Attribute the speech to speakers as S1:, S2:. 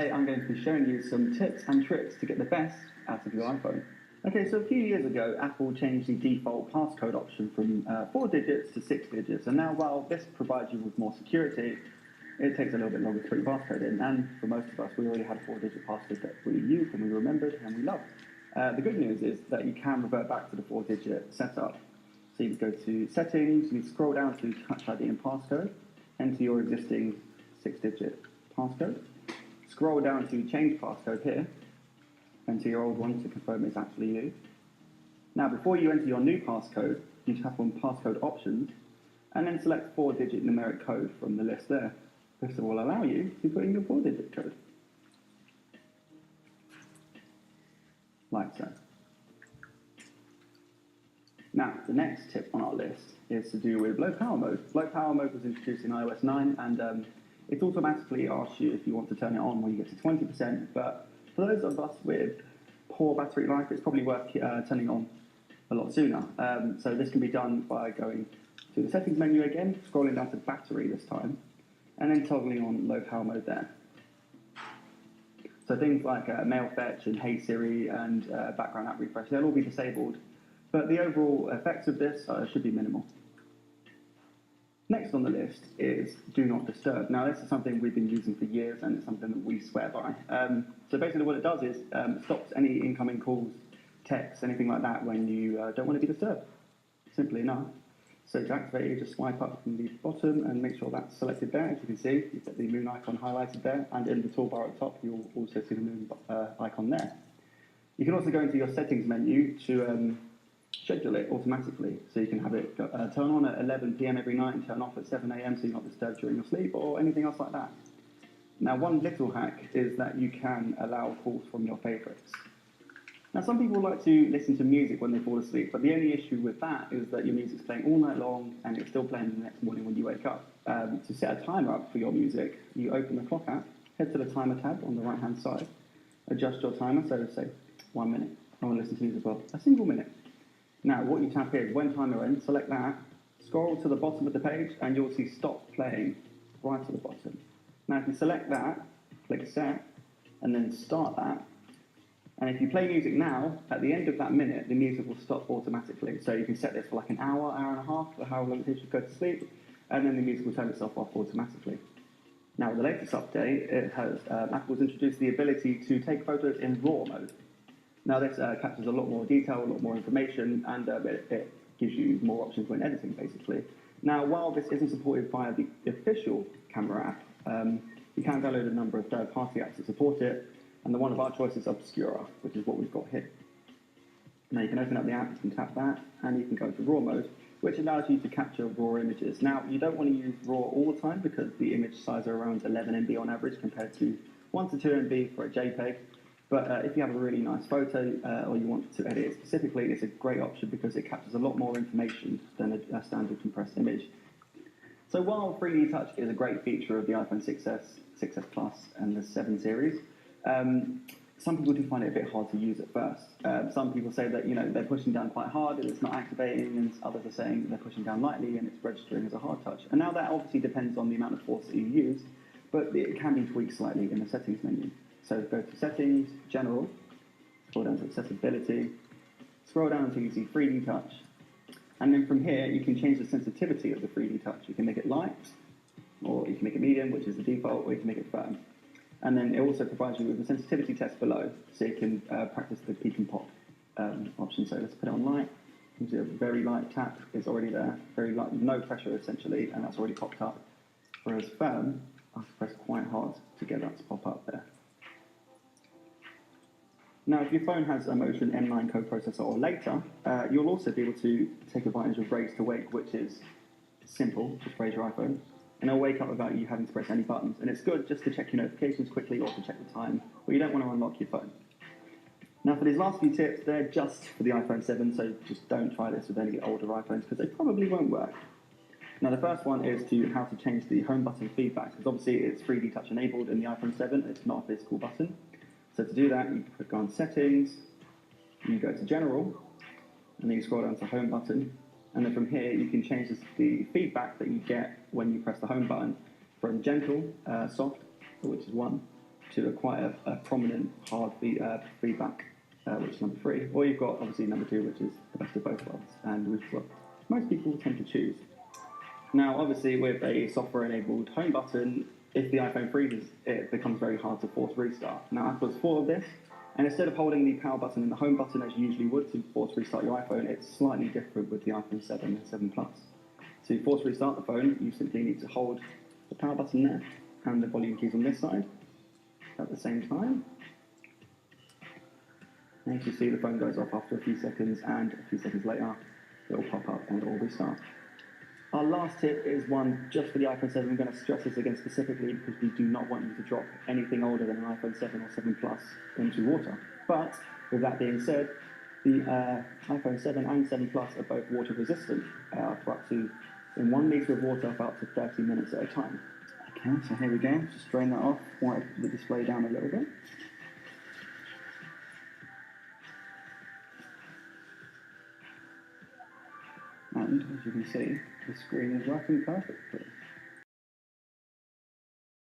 S1: today I'm going to be showing you some tips and tricks to get the best out of your iPhone. Okay, so a few years ago, Apple changed the default passcode option from 4 digits to 6 digits, and now while this provides you with more security, it takes a little bit longer to put your passcode in, and for most of us, we already had a 4-digit passcode that we used and we remembered and we loved. The good news is that you can revert back to the 4-digit setup. So you can go to Settings, you scroll down to Touch ID and Passcode, enter your existing 6-digit passcode, scroll down to Change Passcode here, enter your old one to confirm it's actually you. Now before you enter your new passcode, you tap on Passcode Options, and then select 4-digit numeric code from the list there. This will allow you to put in your 4-digit code. Like so. Now, the next tip on our list is to do with low power mode. Low power mode was introduced in iOS 9, and it automatically asks you if you want to turn it on when you get to 20%, but for those of us with poor battery life, it's probably worth turning on a lot sooner. So this can be done by going to the settings menu again, scrolling down to battery this time, and then toggling on low power mode there. So things like mail fetch and Hey Siri and background app refresh, they'll all be disabled, but the overall effects of this should be minimal. Next on the list is Do Not Disturb. Now this is something we've been using for years and it's something that we swear by. So basically what it does is stops any incoming calls, texts, anything like that when you don't want to be disturbed. Simply enough. So to activate it, just swipe up from the bottom and make sure that's selected there. As you can see, you've got the moon icon highlighted there, and in the toolbar at the top, you'll also see the moon icon there. You can also go into your settings menu to schedule it automatically. So you can have it turn on at 11 PM every night and turn off at 7 AM so you're not disturbed during your sleep or anything else like that. Now, one little hack is that you can allow calls from your favorites. Now, some people like to listen to music when they fall asleep, but the only issue with that is that your music's playing all night long and it's still playing the next morning when you wake up. To set a timer up for your music, you open the clock app, head to the timer tab on the right-hand side, adjust your timer, so say 1 minute. I want to listen to music for a single minute. Now, what you tap here is when timer ends, select that, scroll to the bottom of the page, and you'll see Stop Playing right at the bottom. Now, if you select that, click Set, and then start that, and if you play music now, at the end of that minute, the music will stop automatically. So you can set this for like an hour, hour and a half, or however long it takes you to go to sleep, and then the music will turn itself off automatically. Now, with the latest update, it has Apple's introduced the ability to take photos in RAW mode. Now, this captures a lot more detail, a lot more information, and it gives you more options when editing, basically. Now, while this isn't supported via the official camera app, you can download a number of third-party apps that support it, and the one of our choice is Obscura, which is what we've got here. Now, you can open up the app, you can tap that, and you can go to RAW mode, which allows you to capture RAW images. Now, you don't want to use RAW all the time because the image size are around 11 MB on average compared to 1 to 2 MB for a JPEG. But if you have a really nice photo or you want to edit it specifically, it's a great option because it captures a lot more information than a standard compressed image. So while 3D Touch is a great feature of the iPhone 6s, 6s Plus and the 7 series, some people do find it a bit hard to use at first. Some people say that they're pushing down quite hard and it's not activating, and others are saying they're pushing down lightly and it's registering as a hard touch. And now that obviously depends on the amount of force that you use, but it can be tweaked slightly in the settings menu. So go to Settings, General, scroll down to Accessibility, scroll down until you see 3D Touch, and then from here you can change the sensitivity of the 3D Touch. You can make it light, or you can make it medium, which is the default, or you can make it firm. And then it also provides you with a sensitivity test below, so you can practice the peak and pop option. So let's put it on light. You see a very light tap is already there, very light, no pressure essentially, and that's already popped up. Whereas firm, I have to press quite hard to get that to pop up there. Now, if your phone has a Motion M9 coprocessor or later, you'll also be able to take advantage of Raise to Wake, which is simple, just raise your iPhone, and it'll wake up without you having to press any buttons. And it's good just to check your notifications quickly or to check the time, but you don't want to unlock your phone. Now, for these last few tips, they're just for the iPhone 7, so just don't try this with any older iPhones because they probably won't work. Now, the first one is to how to change the home button feedback, because obviously it's 3D Touch enabled in the iPhone 7, it's not a physical button. So to do that, you click on Settings, you go to General, and then you scroll down to Home button, and then from here you can change the feedback that you get when you press the Home button from gentle, soft, which is 1, to quite a prominent hard feedback, which is number 3. Or you've got obviously number 2, which is the best of both worlds, and which is what most people tend to choose. Now, obviously, with a software-enabled home button, if the iPhone freezes, it becomes very hard to force restart. Now, Apple's thought of this, and instead of holding the power button and the home button as you usually would to force restart your iPhone, it's slightly different with the iPhone 7 and 7 Plus. To force restart the phone, you simply need to hold the power button there and the volume keys on this side at the same time. And you see the phone goes off after a few seconds, and a few seconds later, it will pop up and it will restart. Our last tip is one just for the iPhone 7. I'm going to stress this again specifically because we do not want you to drop anything older than an iPhone 7 or 7 Plus into water. But with that being said, the iPhone 7 and 7 Plus are both water resistant for up to in 1 litre of water for up to 30 minutes at a time. Okay, so here we go. Just drain that off, wipe the display down a little bit. And as you can see, the screen is working perfectly.